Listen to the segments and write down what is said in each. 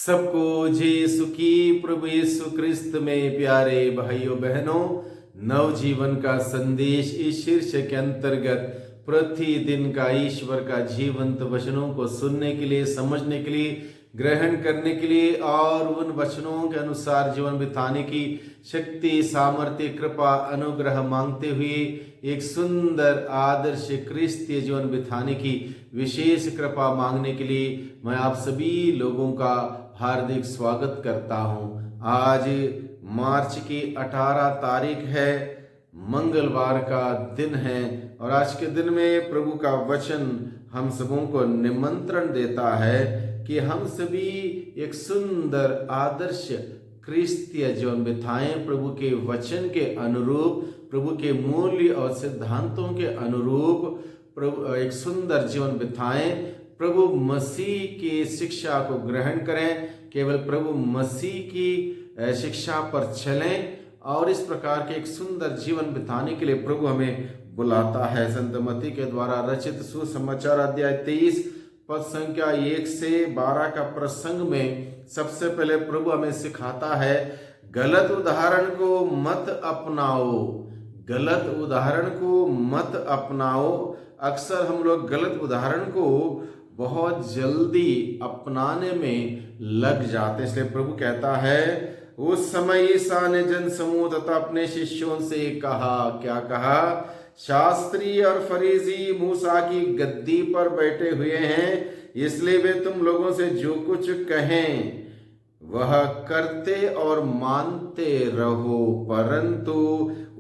सबको यीशु की प्रभु यीशु क्रिस्त में प्यारे भाइयों बहनों, नवजीवन का संदेश इस शीर्षक के अंतर्गत प्रतिदिन का ईश्वर का जीवंत वचनों को सुनने के लिए, समझने के लिए, ग्रहण करने के लिए और उन वचनों के अनुसार जीवन बिताने की शक्ति, सामर्थ्य, कृपा, अनुग्रह मांगते हुए एक सुंदर आदर्श क्रिस्तीय जीवन बिताने की विशेष कृपा मांगने के लिए मैं आप सभी लोगों का हार्दिक स्वागत करता हूं। आज मार्च की 18 तारीख है, मंगलवार का दिन है और आज के दिन में प्रभु का वचन हम सबों को निमंत्रण देता है कि हम सभी एक सुंदर आदर्श क्रिस्तीय जीवन बिताएं, प्रभु के वचन के अनुरूप, प्रभु के मूल्य और सिद्धांतों के अनुरूप प्रभु एक सुंदर जीवन बिताएं, प्रभु मसीह की शिक्षा को ग्रहण करें, केवल प्रभु मसीह की शिक्षा पर चलें और इस प्रकार के एक सुंदर जीवन बिताने के लिए प्रभु हमें बुलाता है। संत मत्ती के द्वारा रचित सुसमाचार अध्याय 23 पद संख्या 1 से 12 का प्रसंग में सबसे पहले प्रभु हमें सिखाता है, गलत उदाहरण को मत अपनाओ, गलत उदाहरण को मत अपनाओ। अक्सर हम लोग गलत उदाहरण को बहुत जल्दी अपनाने में लग जाते हैं। इसलिए प्रभु कहता है, उस समय ईसा ने जन समूह तथा अपने शिष्यों से कहा, क्या कहा? शास्त्री और फरीसी मूसा की गद्दी पर बैठे हुए हैं, इसलिए वे तुम लोगों से जो कुछ कहें वह करते और मानते रहो, परंतु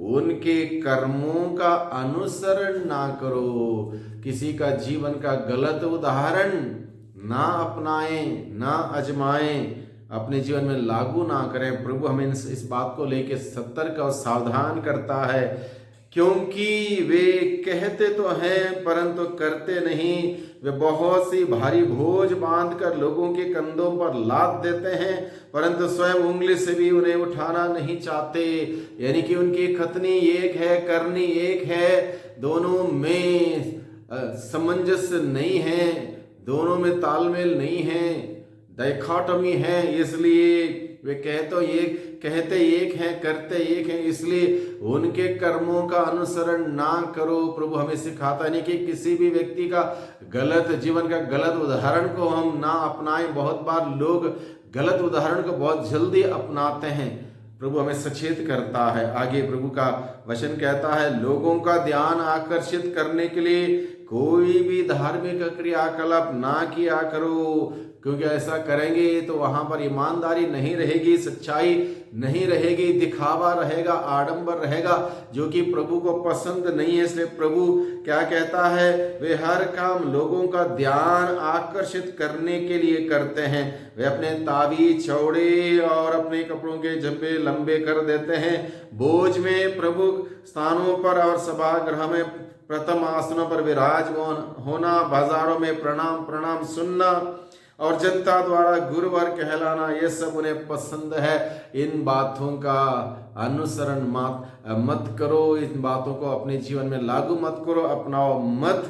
उनके कर्मों का अनुसरण ना करो। किसी का जीवन का गलत उदाहरण ना अपनाएं, ना आजमाएं, अपने जीवन में लागू ना करें। प्रभु हमें इस बात को लेकर सतर्क और सावधान करता है, क्योंकि वे कहते तो हैं परंतु करते नहीं। वे बहुत सी भारी बोझ बांधकर लोगों के कंधों पर लाद देते हैं, परंतु स्वयं उंगली से भी उन्हें उठाना नहीं चाहते। यानी कि उनकी खतनी एक है, करनी एक है, दोनों में सामंजस्य नहीं है, दोनों में तालमेल नहीं है, डायकॉटमी है। इसलिए वे कहते एक हैं, करते एक हैं, इसलिए उनके कर्मों का अनुसरण ना करो। प्रभु हमें सिखाता नहीं कि किसी भी व्यक्ति का गलत जीवन का गलत उदाहरण को हम ना अपनाएं। बहुत बार लोग गलत उदाहरण को बहुत जल्दी अपनाते हैं। प्रभु हमें सचेत करता है। आगे प्रभु का वचन कहता है, लोगों का ध्यान आकर्षित करने के लिए कोई भी धार्मिक क्रियाकलाप ना किया करो, क्योंकि ऐसा करेंगे तो वहां पर ईमानदारी नहीं रहेगी, सच्चाई नहीं रहेगी, दिखावा रहेगा, आडंबर रहेगा, जो कि प्रभु को पसंद नहीं है। इसलिए प्रभु क्या कहता है, वे हर काम लोगों का ध्यान आकर्षित करने के लिए करते हैं। वे अपने ताबीज चौड़े और अपने कपड़ों के जब्बे लंबे कर देते हैं। भोज में, प्रमुख स्थानों पर और सभागृह में प्रथम आसनों पर विराजमान होना, बाजारों में प्रणाम सुनना और जनता द्वारा गुरुवर कहलाना, ये सब उन्हें पसंद है। इन बातों का अनुसरण मत करो, इन बातों को अपने जीवन में लागू मत करो, अपनाओ मत।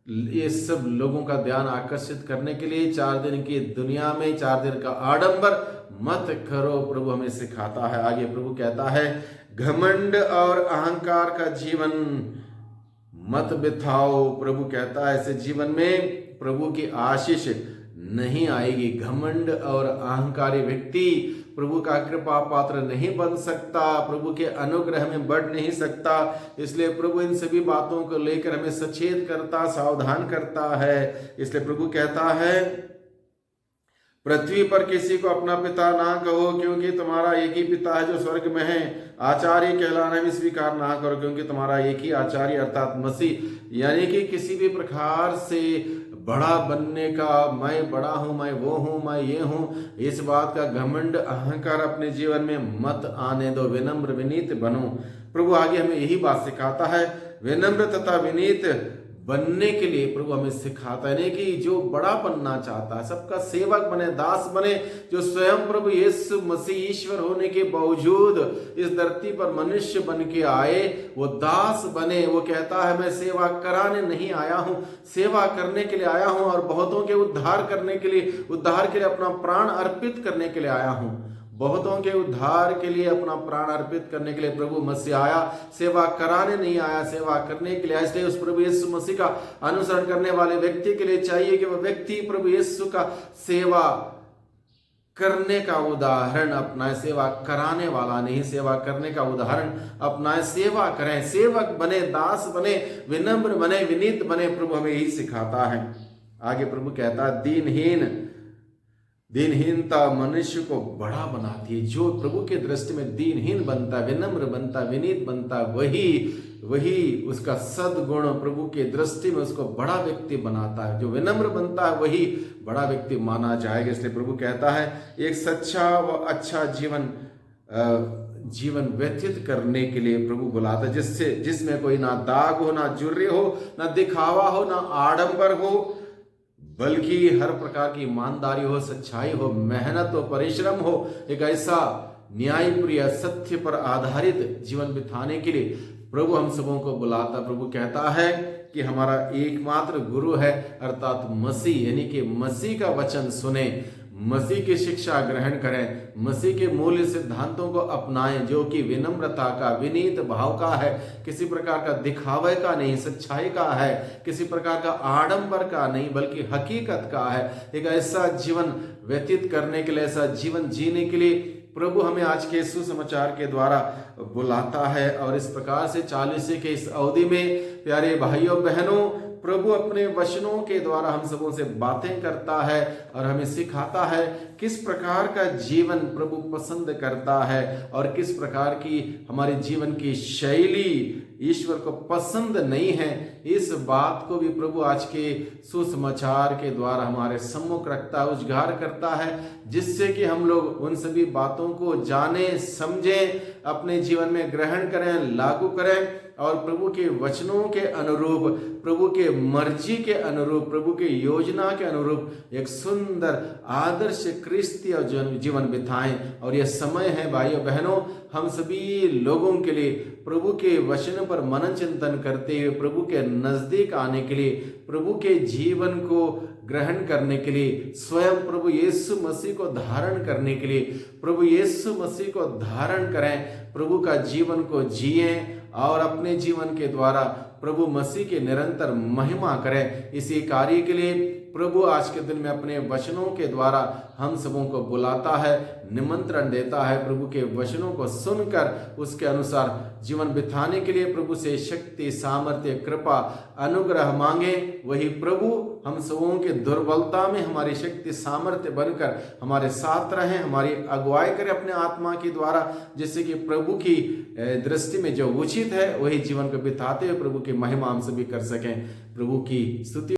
ये सब लोगों का ध्यान आकर्षित करने के लिए 4 दिन की दुनिया में 4 दिन का आडंबर मत करो, प्रभु हमें सिखाता है। आगे प्रभु कहता है, घमंड और अहंकार का जीवन मत बिताओ। प्रभु कहता है, ऐसे जीवन में प्रभु की आशीष नहीं आएगी। घमंड और अहंकारी व्यक्ति प्रभु का कृपा पात्र नहीं बन सकता, प्रभु के अनुग्रह में बढ़ नहीं सकता। इसलिए प्रभु इन सभी बातों को लेकर हमें सचेत करता, सावधान करता है। इसलिए प्रभु कहता है, पृथ्वी पर किसी को अपना पिता ना कहो, क्योंकि तुम्हारा एक ही पिता है जो स्वर्ग में है। आचार्य कहलाना भी स्वीकार ना करो, क्योंकि तुम्हारा एक ही आचार्य अर्थात मसीह। यानी कि किसी भी प्रकार से बड़ा बनने का, मैं बड़ा हूं, मैं वो हूं, मैं ये हूं, इस बात का घमंड अहंकार अपने जीवन में मत आने दो। विनम्र विनीत बनो। प्रभु आगे हमें यही बात सिखाता है, विनम्र तथा विनीत बनने के लिए प्रभु हमें सिखाता है, नहीं कि जो बड़ा बनना चाहता है, सबका सेवक बने, दास बने, जो स्वयं प्रभु यीशु मसीह ईश्वर होने के बावजूद इस धरती पर मनुष्य बन के आए, वो दास बने। वो कहता है मैं सेवा कराने नहीं आया हूं, सेवा करने के लिए आया हूं और बहुतों के उद्धार करने के लिए अपना प्राण अर्पित करने के लिए आया हूं। बहुतों के उद्धार के लिए अपना प्राण अर्पित करने के लिए प्रभु मसीह आया, सेवा कराने नहीं आया, सेवा करने के लिए। इसलिए उस प्रभु यीशु मसीह का अनुसरण करने वाले व्यक्ति के लिए चाहिए कि वह व्यक्ति प्रभु यीशु का सेवा करने का उदाहरण अपनाए, सेवा कराने वाला नहीं, सेवा करने का उदाहरण अपनाए, सेवा करें, सेवक बने, दास बने, विनम्र बने, विनीत बने। प्रभु हमें यही सिखाता है। आगे प्रभु कहता है दीनहीनता मनुष्य को बड़ा बनाती है। जो प्रभु के दृष्टि में दीनहीन बनता, विनम्र बनता, विनीत बनता, वही उसका सद्गुण प्रभु के दृष्टि में उसको बड़ा व्यक्ति बनाता है। जो विनम्र बनता है वही बड़ा व्यक्ति माना जाएगा। इसलिए प्रभु कहता है एक सच्चा व अच्छा जीवन व्यतीत करने के लिए प्रभु बुलाता है, जिसमें कोई ना दाग हो, ना जुर्रे हो, ना दिखावा हो, ना आडंबर हो, बल्कि हर प्रकार की ईमानदारी हो, सच्चाई हो, मेहनत हो, परिश्रम हो। एक ऐसा न्यायप्रिय सत्य पर आधारित जीवन बिताने के लिए प्रभु हम सबों को बुलाता। प्रभु कहता है कि हमारा एकमात्र गुरु है, अर्थात मसीह, यानी कि मसीह का वचन सुने, मसीह की शिक्षा ग्रहण करें, मसीह के मूल्य सिद्धांतों को अपनाएं, जो कि विनम्रता का, विनीत भाव का है, किसी प्रकार का दिखावे का नहीं, सच्चाई का है, किसी प्रकार का आडंबर का नहीं, बल्कि हकीकत का है। एक ऐसा जीवन व्यतीत करने के लिए, ऐसा जीवन जीने के लिए प्रभु हमें आज के सुसमाचार के द्वारा बुलाता है। और इस प्रकार से 40 के इस अवधि में प्यारे भाइयों बहनों, प्रभु अपने वचनों के द्वारा हम सबों से बातें करता है और हमें सिखाता है किस प्रकार का जीवन प्रभु पसंद करता है और किस प्रकार की हमारे जीवन की शैली ईश्वर को पसंद नहीं है। इस बात को भी प्रभु आज के सुसमाचार के द्वारा हमारे सम्मुख रखता है, उजागर करता है, जिससे कि हम लोग उन सभी बातों को जाने, समझें, अपने जीवन में ग्रहण करें, लागू करें और प्रभु के वचनों के अनुरूप, प्रभु के मर्जी के अनुरूप, प्रभु के योजना के अनुरूप एक सुंदर आदर्श क्रिस्तीय जीवन बिताएं। और यह समय है भाइयों बहनों, हम सभी लोगों के लिए प्रभु के वचन पर मनन चिंतन करते हुए प्रभु के नजदीक आने के लिए, प्रभु के जीवन को ग्रहण करने के लिए, स्वयं प्रभु यीशु मसीह को धारण करने के लिए, प्रभु यीशु मसीह को धारण करें, प्रभु का जीवन को जिएं और अपने जीवन के द्वारा प्रभु मसीह की निरंतर महिमा करें। इसी कार्य के लिए प्रभु आज के दिन में अपने वचनों के द्वारा हम सबों को बुलाता है, निमंत्रण देता है। प्रभु के वचनों को सुनकर उसके अनुसार जीवन बिताने के लिए प्रभु से शक्ति, सामर्थ्य, कृपा, अनुग्रह मांगे। वही प्रभु हम सबों के दुर्बलता में हमारी शक्ति, सामर्थ्य बनकर हमारे साथ रहें, हमारी अगुवाई करें अपने आत्मा के द्वारा, जिससे कि प्रभु की दृष्टि में जो उचित है वही जीवन को बिताते हुए प्रभु की महिमा हम सभी कर सकें। प्रभु की स्तुति